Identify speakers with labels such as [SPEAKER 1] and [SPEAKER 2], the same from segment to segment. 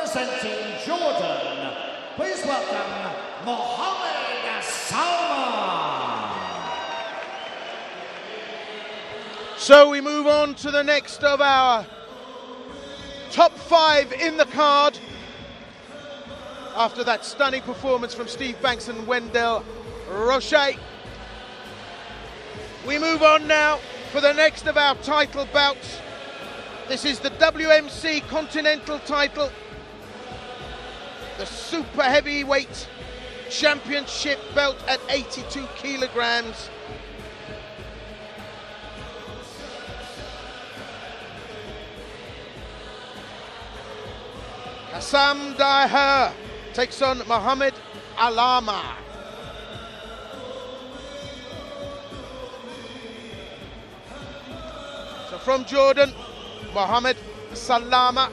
[SPEAKER 1] representing Jordan, please welcome Mohamad Salama.
[SPEAKER 2] So we move on to the next of our top 5 in the card. After that stunning performance from Steve Banks and Wendell Roche. We move on now for the next of our title bouts. This is the WMC Continental title, the super heavyweight championship belt at 82 kilograms. Kassem takes on Mohamad Salama. So from Jordan, Mohamad Salama.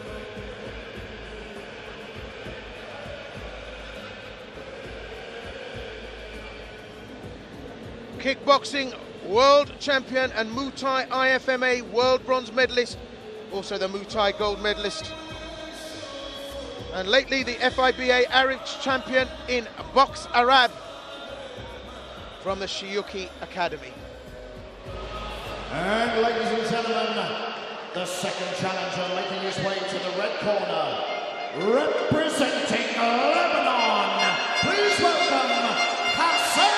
[SPEAKER 2] Kickboxing world champion and Muay Thai IFMA world bronze medalist, also the Muay Thai gold medalist. And lately the FIBA Arab champion in Box Arab from the Shiyuki Academy.
[SPEAKER 1] And ladies and gentlemen, the second challenger making his way to the red corner, representing Lebanon, please welcome Kassem.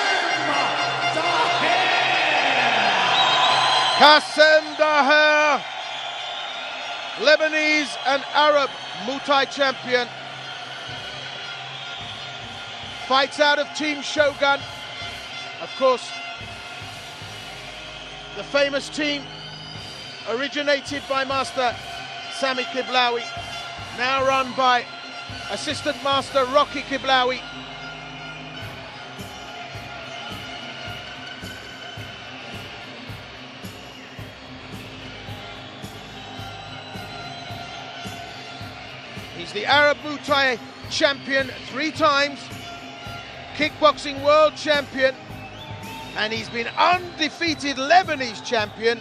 [SPEAKER 2] Kassem, Lebanese and Arab Muay Thai champion, fights out of Team Shogun, of course the famous team originated by Master Sami Kiblawi, now run by Assistant Master Rocky Kiblawi. He's the Arab Muay Thai champion 3 times, kickboxing world champion, and he's been undefeated Lebanese champion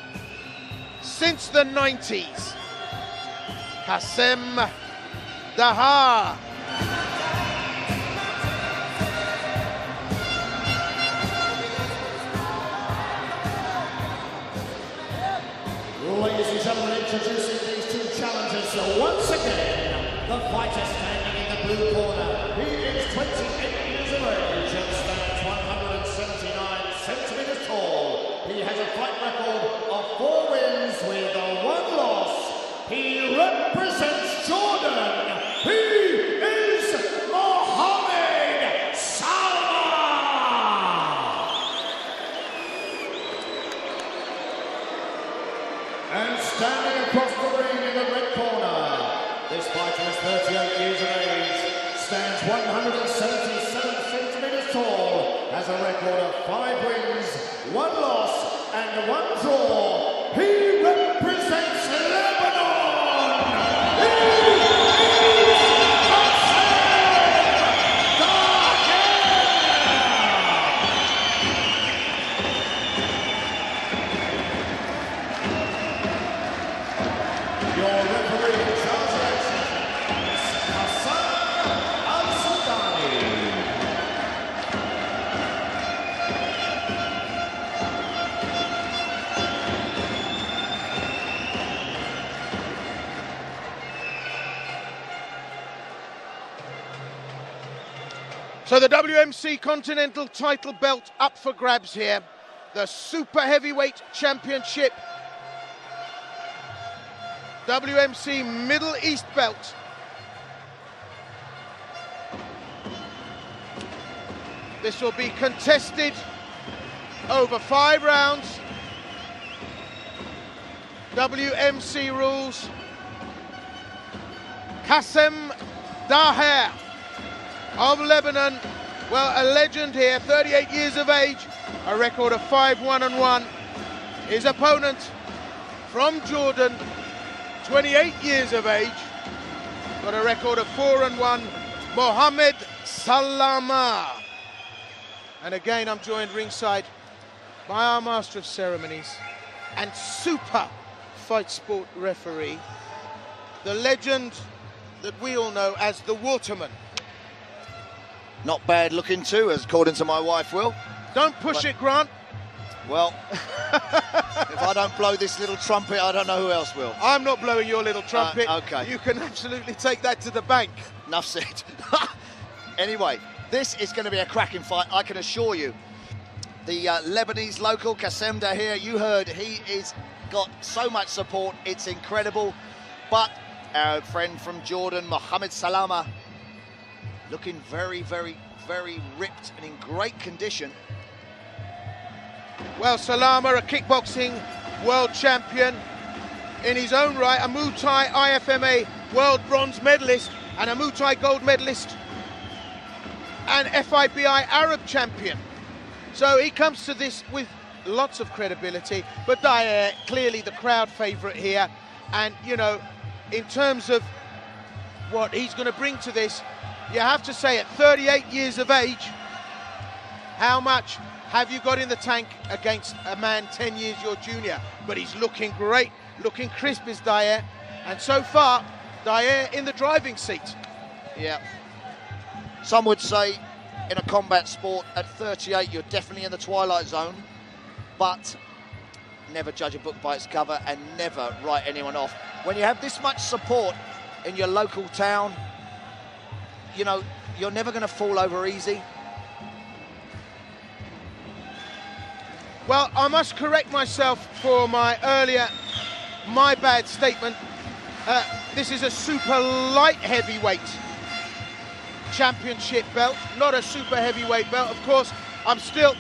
[SPEAKER 2] since the 90s. Kassem Dahar.
[SPEAKER 1] Ladies and gentlemen, introducing these 2 challengers. So once again, the fighter standing in the blue corner. He is 28 years of age and stands 179 centimeters tall. He has a fight record of 4 wins with 1 loss. He represents Jordan. He is Mohamad Salama. And standing across the ring in the red corner, this fighter is 38 years of age, stands 177 centimeters tall, has a record of 5 wins, 1 loss, and 1 draw. He represents Lebanon. He is Kassem. Your referee in charge of action is Kassem.
[SPEAKER 2] So the WMC Continental title belt up for grabs here. The Super Heavyweight Championship. WMC Middle East belt. This will be contested over 5 rounds. WMC rules. Kassem Daher of Lebanon, well, a legend here, 38 years of age, a record of 5-1-1. His opponent from Jordan, 28 years of age, got a record of 4-1, Mohamad Salama. And again, I'm joined ringside by our Master of Ceremonies and super fight sport referee, the legend that we all know as the Waterman.
[SPEAKER 3] Not bad looking too, as according to my wife, Will.
[SPEAKER 2] Don't push it, Grant.
[SPEAKER 3] Well, if I don't blow this little trumpet, I don't know who else will.
[SPEAKER 2] I'm not blowing your little trumpet.
[SPEAKER 3] Okay.
[SPEAKER 2] You can absolutely take that to the bank.
[SPEAKER 3] Enough said. Anyway, this is going to be a cracking fight, I can assure you. The Lebanese local, Kassem Dahir, you heard, he is got so much support, it's incredible. But our friend from Jordan, Mohamad Salama, looking very, very, very ripped and in great condition.
[SPEAKER 2] Well, Salama, a kickboxing world champion in his own right, a Muay Thai IFMA world bronze medalist and a Muay Thai gold medalist and FIBI Arab champion. So he comes to this with lots of credibility, but Dahir, clearly the crowd favourite here. And, you know, in terms of what he's going to bring to this, you have to say at 38 years of age, how much have you got in the tank against a man 10 years your junior? But he's looking great, looking crisp is Dahir. And so far, Dahir in the driving seat.
[SPEAKER 3] Yeah. Some would say in a combat sport at 38, you're definitely in the twilight zone, but never judge a book by its cover and never write anyone off. When you have this much support in your local town, you know, you're never going to fall over easy.
[SPEAKER 2] Well, I must correct myself for my bad statement. This is a super light heavyweight championship belt, not a super heavyweight belt. Of course, I'm still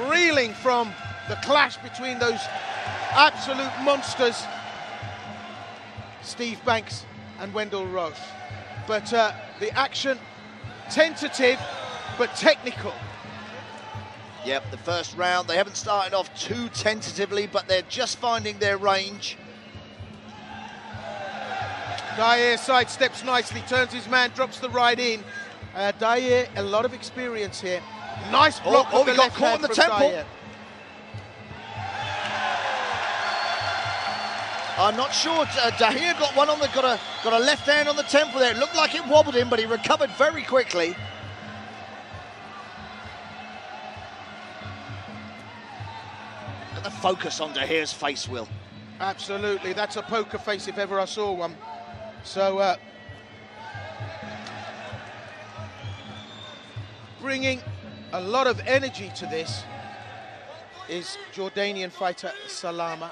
[SPEAKER 2] reeling from the clash between those absolute monsters, Steve Banks and Wendell Rose. But the action, tentative, but technical.
[SPEAKER 3] Yep, the first round, they haven't started off too tentatively, but they're just finding their range.
[SPEAKER 2] Dahir sidesteps nicely, turns his man, drops the right in. Dahir, a lot of experience here. Nice block.
[SPEAKER 3] Oh, he got caught in the temple.
[SPEAKER 2] Dahir.
[SPEAKER 3] I'm not sure. Dahir got one on the got a left hand on the temple there. It looked like it wobbled him, but he recovered very quickly. Look at the focus on Dahir's face, Will.
[SPEAKER 2] Absolutely, that's a poker face if ever I saw one. So, bringing a lot of energy to this is Jordanian fighter Salama.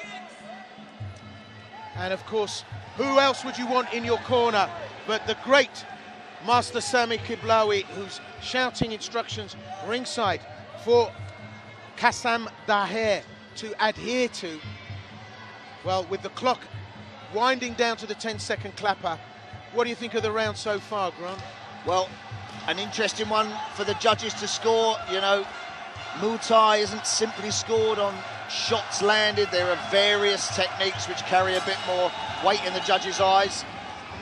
[SPEAKER 2] And of course, who else would you want in your corner but the great Master Sami Kiblawi, who's shouting instructions ringside for Kassem Dahir to adhere to. Well, with the clock winding down to the 10-second clapper, what do you think of the round so far, Grant?
[SPEAKER 3] Well, an interesting one for the judges to score. You know, Muay Thai isn't simply scored on shots landed. There are various techniques which carry a bit more weight in the judges' eyes.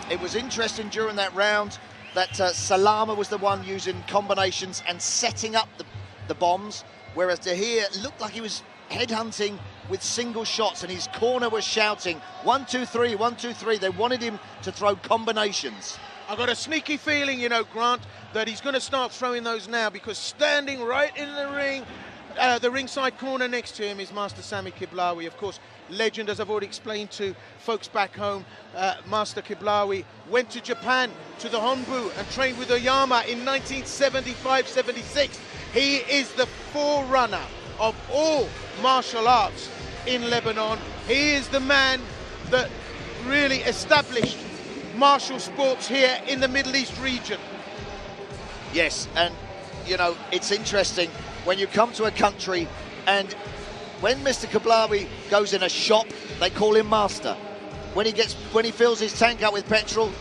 [SPEAKER 3] It was interesting during that round that Salama was the one using combinations and setting up the bombs, whereas Dahir looked like he was headhunting with single shots, and his corner was shouting 1, 2, 3, 1, 2, 3. They wanted him to throw combinations.
[SPEAKER 2] I've got a sneaky feeling, you know, Grant, that he's going to start throwing those now, because standing right in the ring, the ringside corner next to him is Master Sami Kiblawi. Of course, legend, as I've already explained to folks back home. Master Kiblawi went to Japan, to the Honbu, and trained with Oyama in 1975-76. He is the forerunner of all martial arts in Lebanon. He is the man that really established martial sports here in the Middle East region.
[SPEAKER 3] Yes, and you know, it's interesting when you come to a country, and when Mr. Kiblawi goes in a shop, they call him Master. When he fills his tank up with petrol,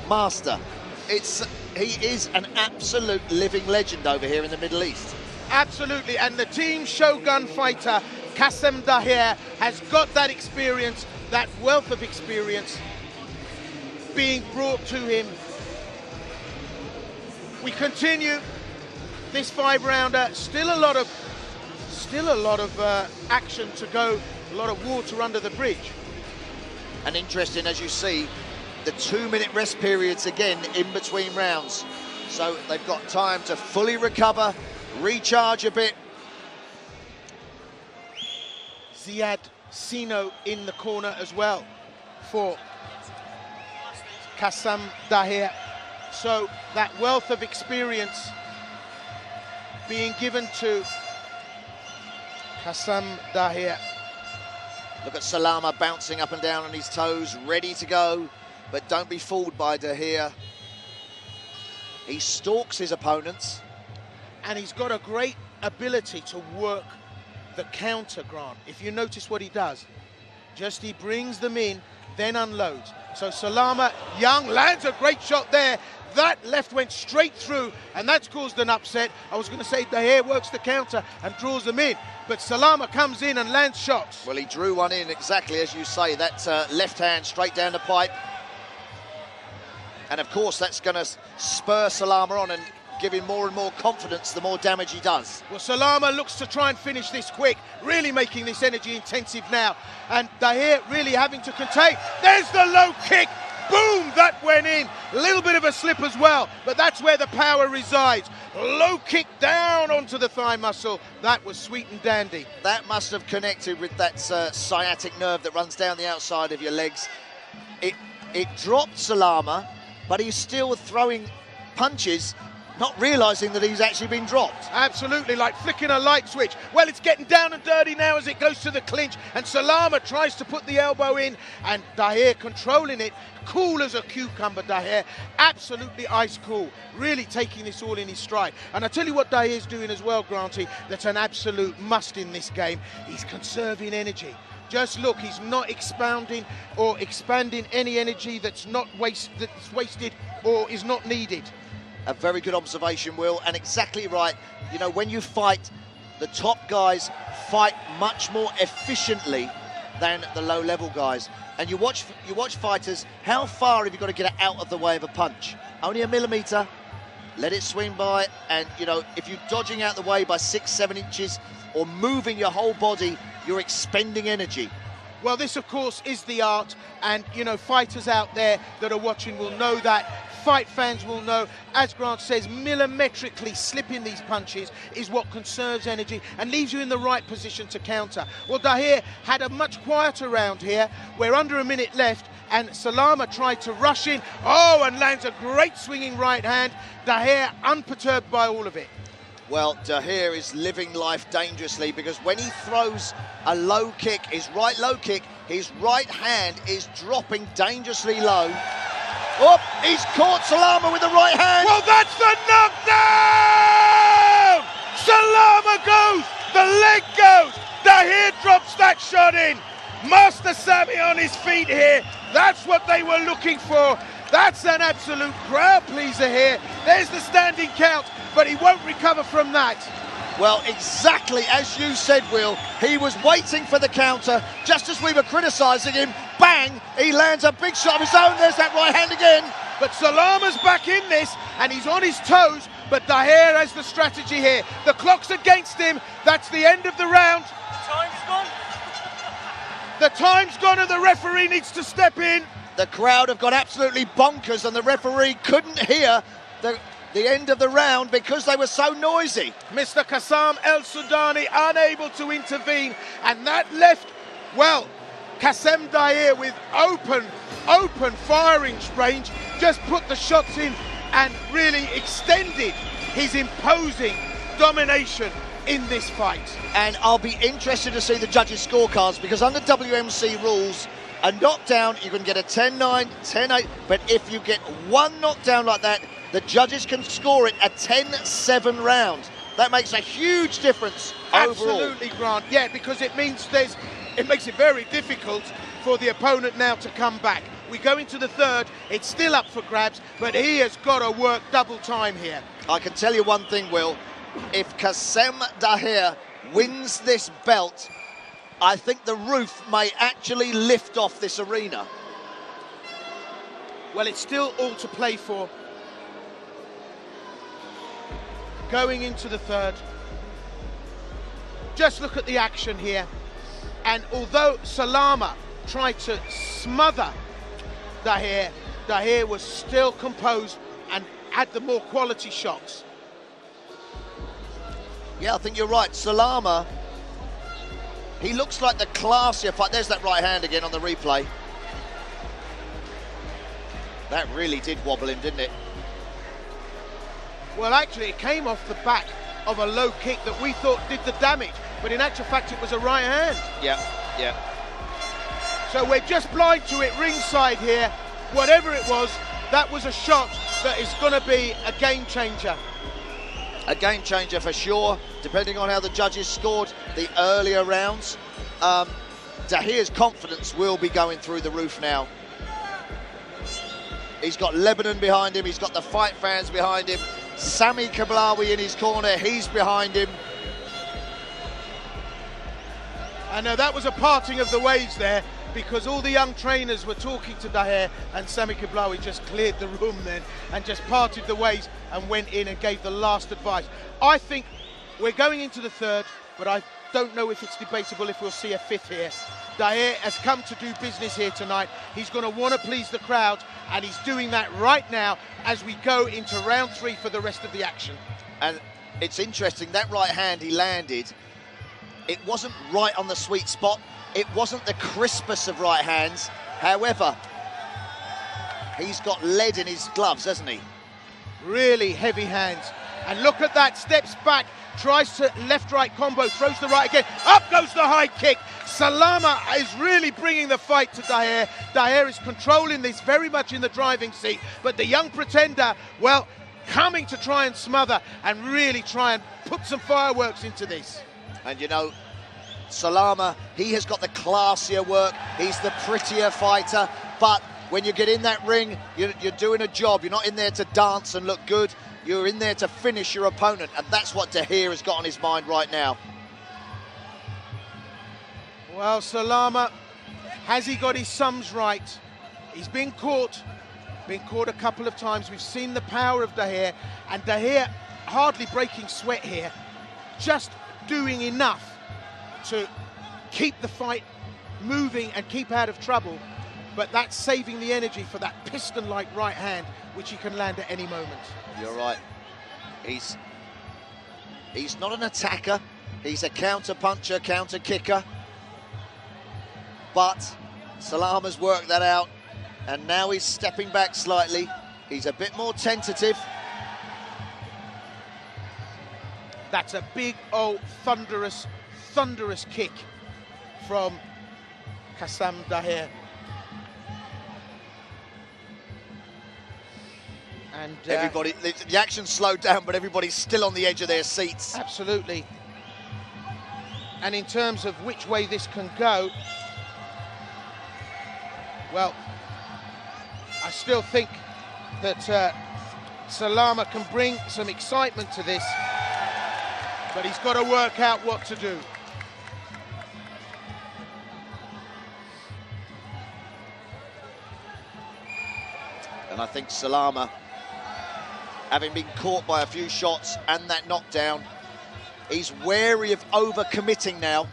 [SPEAKER 3] Master. He is an absolute living legend over here in the Middle East.
[SPEAKER 2] Absolutely, and the team Shogun fighter Kassem Dahir has got that experience, that wealth of experience being brought to him. We continue this 5-rounder. Still a lot of action to go, a lot of water under the bridge.
[SPEAKER 3] And interesting, as you see, the 2-minute rest periods again in between rounds. So they've got time to fully recover, recharge a bit.
[SPEAKER 2] Ziad Sino in the corner as well for Kassem Daher. So that wealth of experience being given to Kassem Daher.
[SPEAKER 3] Look at Salama bouncing up and down on his toes, ready to go, but don't be fooled by Daher. He stalks his opponents.
[SPEAKER 2] And he's got a great ability to work the counter, Grant. If you notice what he does, just he brings them in, then unloads. So Salama, young, lands a great shot there. That left went straight through, and that's caused an upset. I was going to say Daher works the counter and draws them in, but Salama comes in and lands shots.
[SPEAKER 3] Well, he drew one in exactly as you say, that left hand straight down the pipe. And of course, that's going to spur Salama on and give him more and more confidence the more damage he does.
[SPEAKER 2] Well, Salama looks to try and finish this quick, really making this energy intensive now. And Daher really having to contain. There's the low kick. Boom, that went in. A little bit of a slip as well, but that's where the power resides. Low kick down onto the thigh muscle. That was sweet and dandy.
[SPEAKER 3] That must have connected with that sciatic nerve that runs down the outside of your legs. It dropped Salama, but he's still throwing punches, not realising that he's actually been dropped.
[SPEAKER 2] Absolutely, like flicking a light switch. Well, it's getting down and dirty now as it goes to the clinch, and Salama tries to put the elbow in, and Daher controlling it, cool as a cucumber. Daher, absolutely ice cool, really taking this all in his stride. And I tell you what Daher's doing as well, Granty, that's an absolute must in this game. He's conserving energy. Just look, he's not expounding or expanding any energy that's wasted or is not needed.
[SPEAKER 3] A very good observation, Will, and exactly right. You know, when you fight, the top guys fight much more efficiently than the low-level guys. And you watch fighters, how far have you got to get out of the way of a punch? Only a millimetre, let it swing by, and, you know, if you're dodging out the way by 6-7 inches or moving your whole body, you're expending energy.
[SPEAKER 2] Well, this, of course, is the art, and, you know, fighters out there that are watching will know that. Fight fans will know, as Grant says, millimetrically slipping these punches is what conserves energy and leaves you in the right position to counter. Well, Daher had a much quieter round here. We're under a minute left, and Salama tried to rush in. Oh, and lands a great swinging right hand. Daher unperturbed by all of it.
[SPEAKER 3] Well, Daher is living life dangerously, because when he throws a low kick, his right low kick, his right hand is dropping dangerously low. Oh, he's caught Salama with the right hand.
[SPEAKER 2] Well, that's the knockdown! Salama goes, the leg goes. Daher drops that shot in. Master Sami on his feet here. That's what they were looking for. That's an absolute crowd pleaser here. There's the standing count, but he won't recover from that.
[SPEAKER 3] Well, exactly as you said, Will. He was waiting for the counter, just as we were criticising him. Bang! He lands a big shot of his own. There's that right hand again.
[SPEAKER 2] But Salama's back in this, and he's on his toes, but Daher has the strategy here. The clock's against him. That's the end of the round.
[SPEAKER 4] The time's gone.
[SPEAKER 2] The time's gone, and the referee needs to step in.
[SPEAKER 3] The crowd have got absolutely bonkers, and the referee couldn't hear the end of the round because they were so noisy.
[SPEAKER 2] Mr. Kassem El-Sudani unable to intervene, and that left, well, Kassem Daher with open firing range, just put the shots in and really extended his imposing domination in this fight.
[SPEAKER 3] And I'll be interested to see the judges' scorecards, because under WMC rules, a knockdown, you can get a 10-9, 10-8, but if you get one knockdown like that, the judges can score it a 10-7 round. That makes a huge difference overall.
[SPEAKER 2] Absolutely, Grant. Yeah, because it means it makes it very difficult for the opponent now to come back. We go into the third, it's still up for grabs, but he has got to work double time here.
[SPEAKER 3] I can tell you one thing, Will. If Kassem Daher wins this belt, I think the roof may actually lift off this arena.
[SPEAKER 2] Well, it's still all to play for. Going into the third. Just look at the action here. And although Salama tried to smother Daher, Daher was still composed and had the more quality shots.
[SPEAKER 3] Yeah, I think you're right. Salama, he looks like the classier fighter. There's that right hand again on the replay. That really did wobble him, didn't it?
[SPEAKER 2] Well, actually, it came off the back of a low kick that we thought did the damage, but in actual fact, it was a right hand.
[SPEAKER 3] Yeah, yeah.
[SPEAKER 2] So we're just blind to it ringside here. Whatever it was, that was a shot that is going to be a game changer.
[SPEAKER 3] A game changer for sure, depending on how the judges scored the earlier rounds. Daher's confidence will be going through the roof now. He's got Lebanon behind him, he's got the fight fans behind him, Sami Kablawi in his corner, he's behind him.
[SPEAKER 2] I know that was a parting of the ways there, because all the young trainers were talking to Daher, and Sami Kablawi just cleared the room then and just parted the ways and went in and gave the last advice. I think we're going into the third, but I don't know if it's debatable if we'll see a fifth here. Daher has come to do business here tonight. He's going to want to please the crowd, and he's doing that right now as we go into round 3 for the rest of the action.
[SPEAKER 3] And it's interesting, that right hand he landed, it wasn't right on the sweet spot. It wasn't the crispest of right hands. However, he's got lead in his gloves, hasn't he?
[SPEAKER 2] Really heavy hands. And look at that, steps back, tries to left-right combo, throws the right again. Up goes the high kick. Salama is really bringing the fight to Daher. Daher is controlling this very much in the driving seat. But the young pretender, well, coming to try and smother and really try and put some fireworks into this.
[SPEAKER 3] And you know, Salama, he has got the classier work, he's the prettier fighter, but when you get in that ring, you're doing a job. You're not in there to dance and look good, you're in there to finish your opponent, and that's what Daher has got on his mind right now.
[SPEAKER 2] Well, Salama, has he got his sums right? He's been caught a couple of times. We've seen the power of Daher, and Daher hardly breaking sweat here, just doing enough to keep the fight moving and keep out of trouble, but that's saving the energy for that piston-like right hand, which he can land at any moment.
[SPEAKER 3] You're right. He's not an attacker. He's a counter-puncher, counter-kicker. But Salama's worked that out, and now he's stepping back slightly. He's a bit more tentative.
[SPEAKER 2] That's a big old thunderous kick from Kassem Daher. And
[SPEAKER 3] everybody, the action's slowed down, but everybody's still on the edge of their seats.
[SPEAKER 2] Absolutely. And in terms of which way this can go, well, I still think that Salama can bring some excitement to this, but he's got to work out what to do.
[SPEAKER 3] And I think Salama, having been caught by a few shots and that knockdown, he's wary of over-committing now.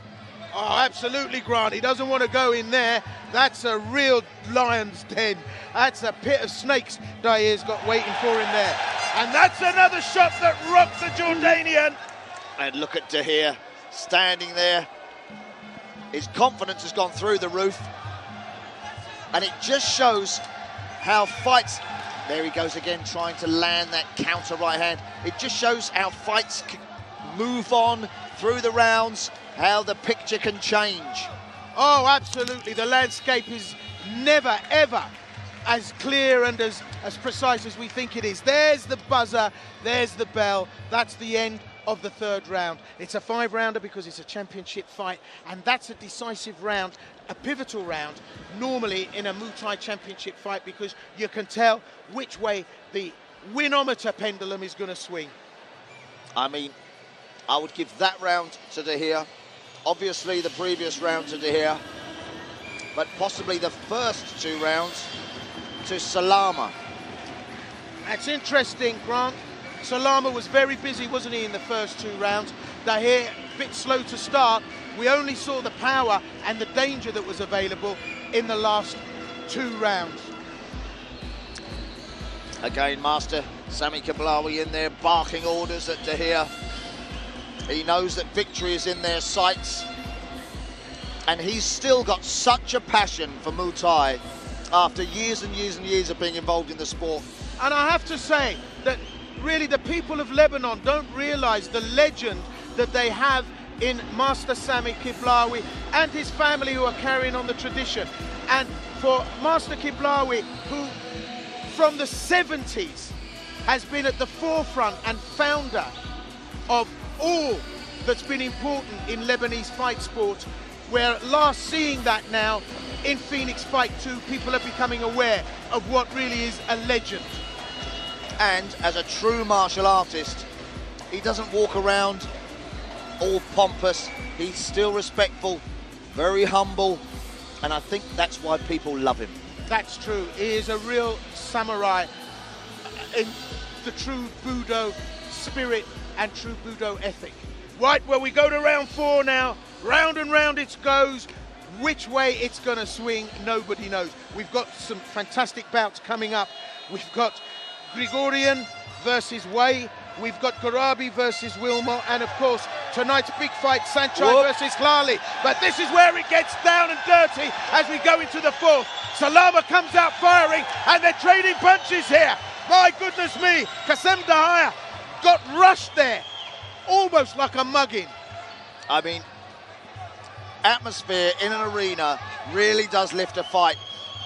[SPEAKER 2] Oh, absolutely, Grant. He doesn't want to go in there. That's a real lion's den. That's a pit of snakes Daher's got waiting for him there. And that's another shot that rocked the Jordanian.
[SPEAKER 3] And look at Daher standing there. His confidence has gone through the roof. And it just shows how fights... There he goes again, trying to land that counter right hand. It just shows how fights can move on through the rounds, how the picture can change.
[SPEAKER 2] Oh, absolutely. The landscape is never, ever as clear and as precise as we think it is. There's the buzzer, there's the bell. That's the end of the third round. It's a 5-rounder because it's a championship fight, and that's a decisive round, a pivotal round, normally in a Muay Thai championship fight, because you can tell which way the winometer pendulum is going to swing.
[SPEAKER 3] I mean, I would give that round to Daher, obviously the previous round to Daher, but possibly the first 2 rounds to Salama.
[SPEAKER 2] That's interesting, Grant. Salama was very busy, wasn't he, in the first 2 rounds? Daher, a bit slow to start. We only saw the power and the danger that was available in the last 2 rounds.
[SPEAKER 3] Again, Master Sami Kiblawi in there barking orders at Dahir. He knows that victory is in their sights. And he's still got such a passion for Muay Thai after years and years and years of being involved in the sport.
[SPEAKER 2] And I have to say that really the people of Lebanon don't realise the legend that they have in Master Sami Kiblawi and his family who are carrying on the tradition. And for Master Kiblawi, who from the 70s has been at the forefront and founder of all that's been important in Lebanese fight sport, we're last seeing that now in Phoenix Fight 2. People are becoming aware of what really is a legend.
[SPEAKER 3] And as a true martial artist, he doesn't walk around all pompous. He's still respectful, very humble, and I think that's why people love him.
[SPEAKER 2] That's true. He is a real samurai in the true Budo spirit and true Budo ethic. Right, well, we go to round 4 now. Round and round it goes. Which way it's going to swing, nobody knows. We've got some fantastic bouts coming up. We've got Grigorian versus Way. We've got Garabi versus Wilmot. And, of course, tonight's big fight, Sanchai versus Klali. But this is where it gets down and dirty as we go into the 4th. Salama comes out firing, and they're trading punches here. My goodness me, Kassem Dahir got rushed there, almost like a mugging.
[SPEAKER 3] I mean, atmosphere in an arena really does lift a fight,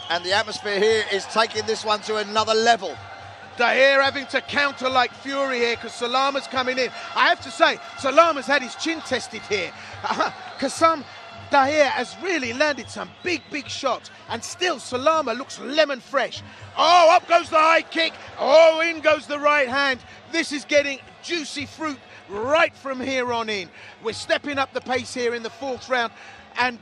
[SPEAKER 3] and the atmosphere here is taking this one to another level.
[SPEAKER 2] Dahir having to counter like fury here because Salama's coming in. I have to say, Salama's had his chin tested here. Kassem Dahir has really landed some big shots, and still Salama looks lemon fresh. Oh, up goes the high kick. Oh, in goes the right hand. This is getting juicy fruit right from here on in. We're stepping up the pace here in the 4th round, and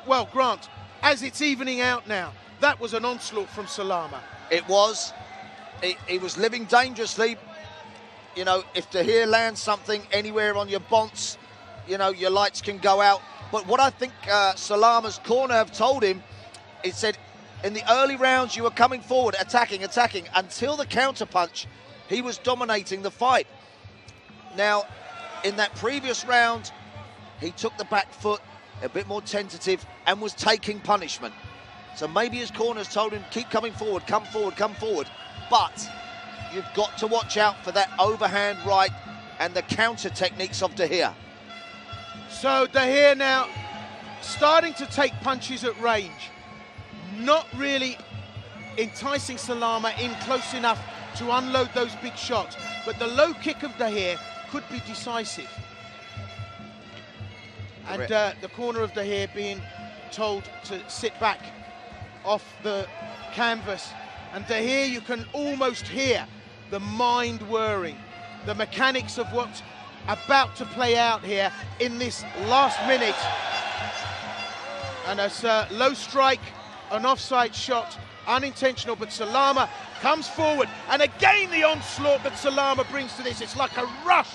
[SPEAKER 2] well, Grant, as it's evening out now, that was an onslaught from Salama.
[SPEAKER 3] It was. He was living dangerously. You know, if Dahir lands something anywhere on your bonds, you know, your lights can go out. But what I think Salama's corner have told him, it said, in the early rounds you were coming forward, attacking, until the counter punch, he was dominating the fight. Now, in that previous round, he took the back foot, a bit more tentative, and was taking punishment. So maybe his corner's told him, keep coming forward, come forward. But you've got to watch out for that overhand right and the counter techniques of Dahir.
[SPEAKER 2] So Dahir now starting to take punches at range, not really enticing Salama in close enough to unload those big shots, but the low kick of Dahir could be decisive. And the corner of Dahir being told to sit back off the canvas. And Dahir, you can almost hear the mind whirring, the mechanics of what's about to play out here in this last minute. And a low strike, an offside shot, unintentional, but Salama comes forward, and again the onslaught that Salama brings to this. It's like a rush,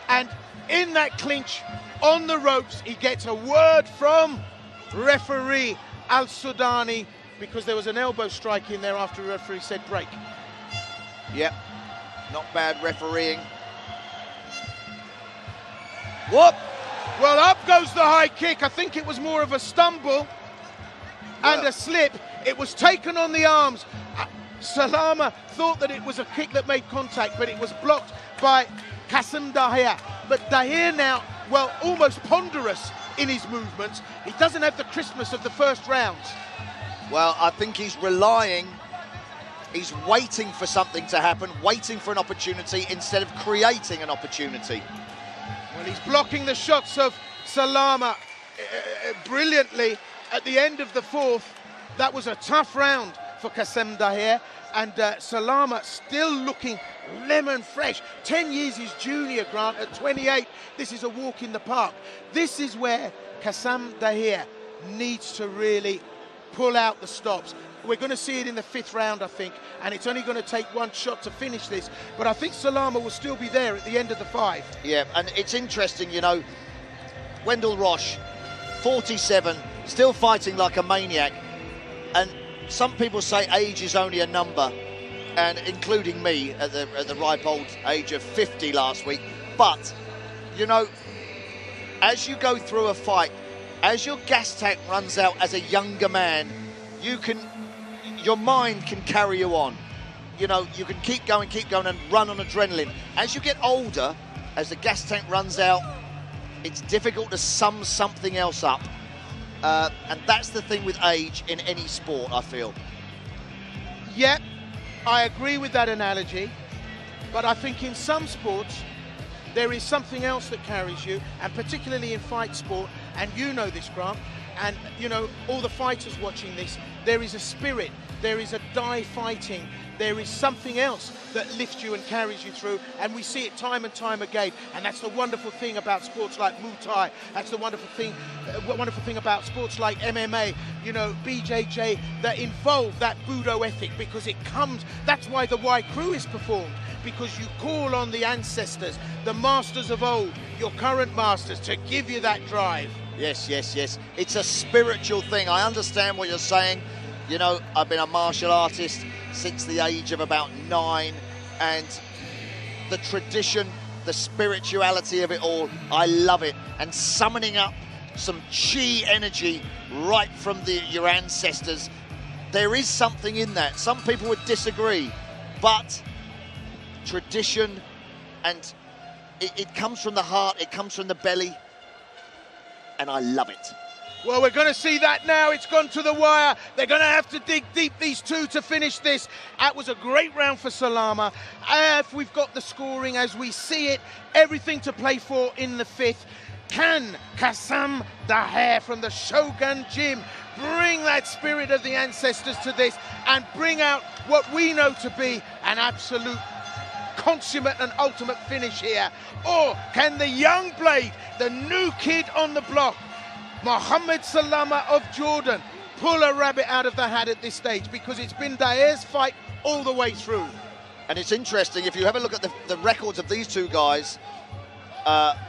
[SPEAKER 2] and in that clinch on the ropes he gets a word from referee Al-Sudani, because there was an elbow strike in there after the referee said break.
[SPEAKER 3] Yep, not bad refereeing. Whoop!
[SPEAKER 2] Well, up goes the high kick. I think it was more of a stumble and a slip. It was taken on the arms. Salama thought that it was a kick that made contact, but it was blocked by Kassem Dahir. But Dahir now, well, almost ponderous in his movements. He doesn't have the crispness of the first rounds.
[SPEAKER 3] Well, I think he's waiting for something to happen, waiting for an opportunity instead of creating an opportunity.
[SPEAKER 2] Well, he's blocking the shots of Salama brilliantly at the end of the 4th. That was a tough round for Kassem Dahir, and Salama still looking lemon fresh. 10 years his junior, Grant, at 28. This is a walk in the park. This is where Kassem Dahir needs to really pull out the stops. We're going to see it in the 5th round, I think, and it's only going to take one shot to finish this. But I think Salama will still be there at the end of the 5.
[SPEAKER 3] Yeah, and it's interesting, you know, Wendell Roche, 47, still fighting like a maniac. And some people say age is only a number. and including me at the ripe old age of 50 last week. But, you know, as you go through a fight, as your gas tank runs out as a younger man, your mind can carry you on. You know, you can keep going and run on adrenaline. As you get older, as the gas tank runs out, it's difficult to sum something else up. And that's the thing with age in any sport, I feel.
[SPEAKER 2] Yeah, I agree with that analogy, but I think in some sports, there is something else that carries you, and particularly in fight sport, and you know this, Grant, and you know, all the fighters watching this, there is a spirit, there is a die fighting, there is something else that lifts you and carries you through, and we see it time and time again. And that's the wonderful thing about sports like Muay. That's the wonderful thing about sports like MMA, you know, BJJ, that involve that Budo ethic, because it comes. That's why the Muay crew is performed, because you call on the ancestors, the masters of old, your current masters, to give you that drive.
[SPEAKER 3] Yes, yes, yes. It's a spiritual thing. I understand what you're saying. You know, I've been a martial artist since the age of about 9, and the tradition, the spirituality of it all, I love it. And summoning up some chi energy right from your ancestors, there is something in that. Some people would disagree, but tradition, and it comes from the heart, it comes from the belly, and I love it.
[SPEAKER 2] Well, we're going to see that now. It's gone to the wire. They're going to have to dig deep, these two, to finish this. That was a great round for Salama. If we've got the scoring as we see it, everything to play for in the 5th. Can Kassem from the Shogun Gym bring that spirit of the ancestors to this and bring out what we know to be an absolute consummate and ultimate finish here? Or can the young blade, the new kid on the block, Mohamad Salama of Jordan, pull a rabbit out of the hat at this stage? Because it's been Daher's fight all the way through.
[SPEAKER 3] And it's interesting, if you have a look at the records of these two guys,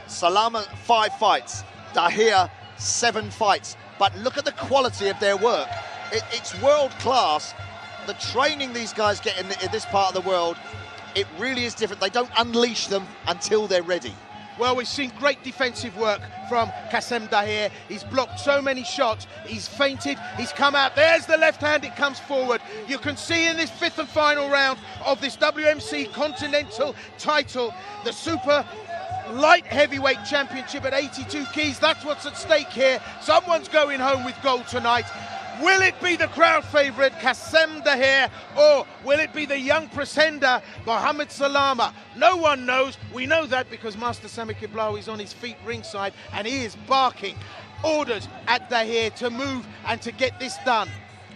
[SPEAKER 3] Salama 5 fights, Daher 7 fights. But look at the quality of their work. It's world class. The training these guys get in this part of the world, it really is different. They don't unleash them until they're ready.
[SPEAKER 2] Well, we've seen great defensive work from Kassem Daher. He's blocked so many shots. He's feinted. He's come out. There's the left hand. It comes forward. You can see in this 5th and final round of this WMC Continental title, the Super Light Heavyweight Championship at 82 keys. That's what's at stake here. Someone's going home with gold tonight. Will it be the crowd favourite, Kassem Daher, or will it be the young pretender, Mohamad Salama? No one knows. We know that because Master Sami Kiblawi is on his feet ringside, and he is barking orders at Daher to move and to get this done.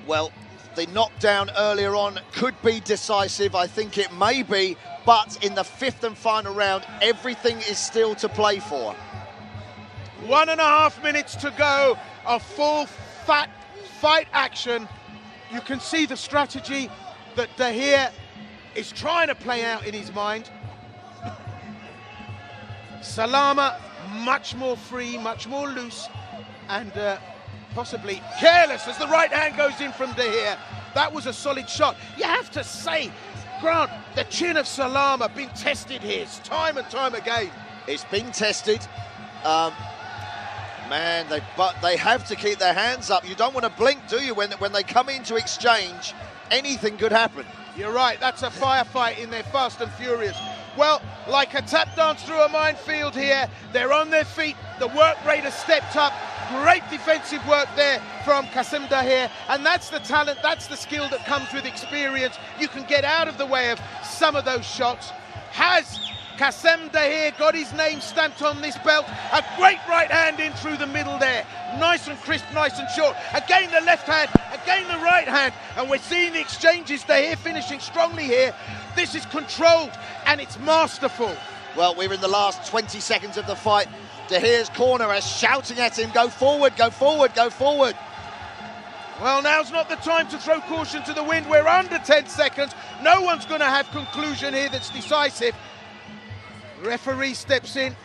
[SPEAKER 3] Well, the knockdown earlier on could be decisive. I think it may be, but in the 5th and final round, everything is still to play for.
[SPEAKER 2] 1.5 minutes to go of full fat fight action. You can see the strategy that Daher is trying to play out in his mind. Salama much more free, much more loose, and possibly careless as the right hand goes in from Daher. That was a solid shot. You have to say, Grant, the chin of Salama been tested here time and time again.
[SPEAKER 3] It's been tested. Man, they have to keep their hands up. You don't want to blink, do you? When they come into exchange, anything could happen.
[SPEAKER 2] You're right, that's a firefight in there, fast and furious. Well, like a tap dance through a minefield here, they're on their feet, the work rate has stepped up. Great defensive work there from Kassem Daher, and that's the talent, that's the skill that comes with experience. You can get out of the way of some of those shots. Has Kassem Daher got his name stamped on this belt? A great right hand in through the middle there. Nice and crisp, nice and short. Again the left hand, again the right hand. And we're seeing the exchanges. Daher finishing strongly here. This is controlled and it's masterful.
[SPEAKER 3] Well, we're in the last 20 seconds of the fight. Daher's corner is shouting at him, go forward, go forward, go forward.
[SPEAKER 2] Well, now's not the time to throw caution to the wind. We're under 10 seconds. No one's going to have conclusion here that's decisive. Referee steps in,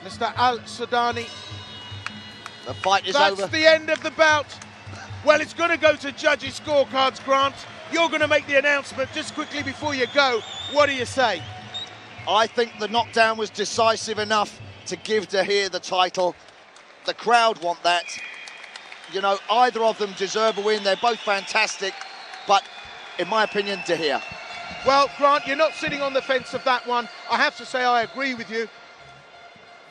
[SPEAKER 2] Mr. Al-Sudani.
[SPEAKER 3] The fight is
[SPEAKER 2] That's
[SPEAKER 3] over.
[SPEAKER 2] the end of the bout. Well, it's going to go to judges' scorecards, Grant. you're going to make the announcement. Just quickly before you go, what do you say?
[SPEAKER 3] I think the knockdown was decisive enough to give De Gea the title. The crowd want that. You know, either of them deserve a win. They're both fantastic, but in my opinion, De Gea.
[SPEAKER 2] Well, Grant, you're not sitting on the fence of that one. I have to say I agree with you.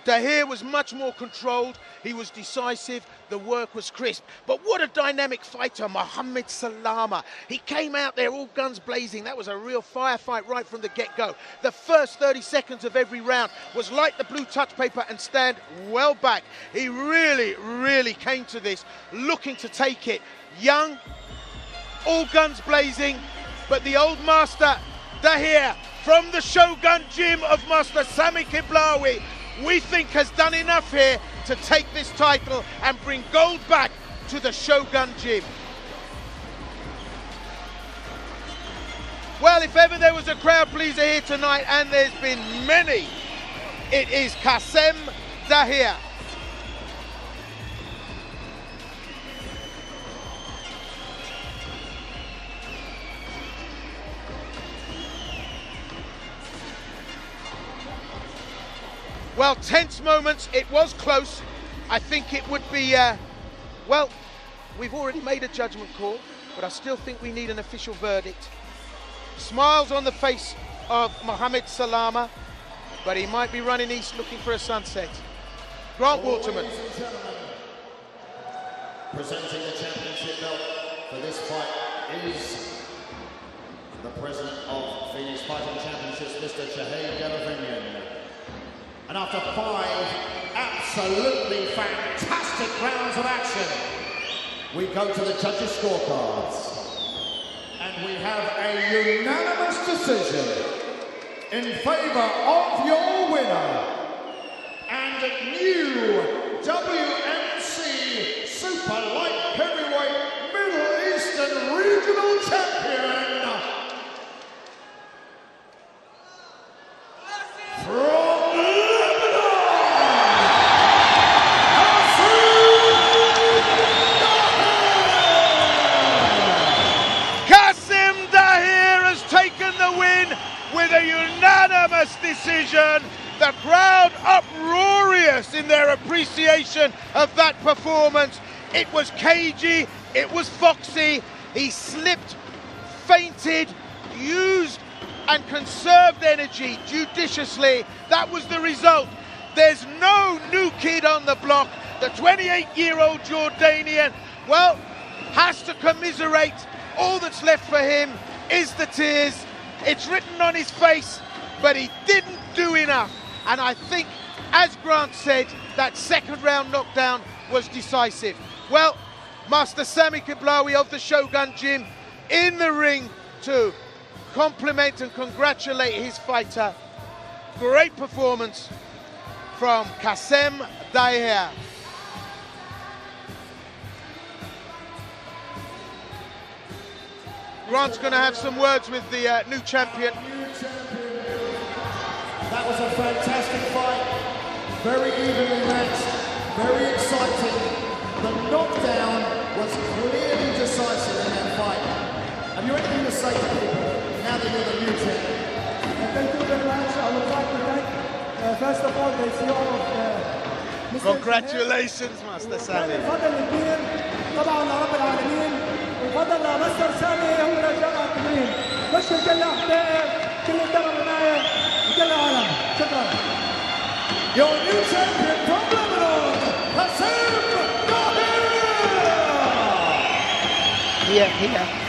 [SPEAKER 2] De Gea was much more controlled. He was decisive. The work was crisp. But what a dynamic fighter, Mohamad Salama. He came out there all guns blazing. That was a real firefight right from the get-go. The first 30 seconds of every round was like the blue touch paper and stand well back. He really, really came to this looking to take it. Young, all guns blazing, but the old master, De Gea, from the Shogun gym of Master Sami Kiblawi, we think has done enough here to take this title and bring gold back to the Shogun gym. Well, if ever there was a crowd pleaser here tonight, and there's been many, it is Kassem De Gea. Well, tense moments, it was close. I think it would be, well, we've already made a judgment call, but I still think we need an official verdict. Smiles on the face of Mohamad Salama, but he might be running east looking for a sunset. Grant Waterman.
[SPEAKER 1] Presenting the championship belt for this fight is the president of Phoenix Fighting Championships, Mr. Shahid Galavinian. And after 5 absolutely fantastic rounds of action, we go to the judges' scorecards. And we have a unanimous decision in favour of your winner and new WMC Super Light Heavyweight Middle Eastern Regional Champion, from Lebanon,
[SPEAKER 2] Kassem De Gea has taken the win with a unanimous decision. The crowd uproarious in their appreciation of that performance. It was cagey, it was foxy. He slipped, fainted, used and conserved energy judiciously. That was the result. There's no new kid on the block. The 28-year-old Jordanian, well, has to commiserate. All that's left for him is the tears. It's written on his face, but he didn't do enough. And I think, as Grant said, that second round knockdown was decisive. Well, Master Sami Kiblawi of the Shogun Gym in the ring to compliment and congratulate his fighter. Great performance from Kassem De Gea. Grant's going to have some words with the new champion.
[SPEAKER 1] that was a fantastic fight, very evenly matched, very exciting. The knockdown was clearly decisive in that fight. Have you anything to say to people now that you're the new champion?
[SPEAKER 4] Thank you very much. I would like to thank, first of all, the CEO of Mr.
[SPEAKER 2] Congratulations, Master Sami.
[SPEAKER 4] الفضل الكبير طبعا لرب العالمين، والفضل لمستر سامي هو رجال التمرين. بشر كل احبائي، كل اللي انتبهوا معي، وكل العالم. شكرا.
[SPEAKER 1] Your new champion from Lebanon, Kassem De Gea.
[SPEAKER 5] Here.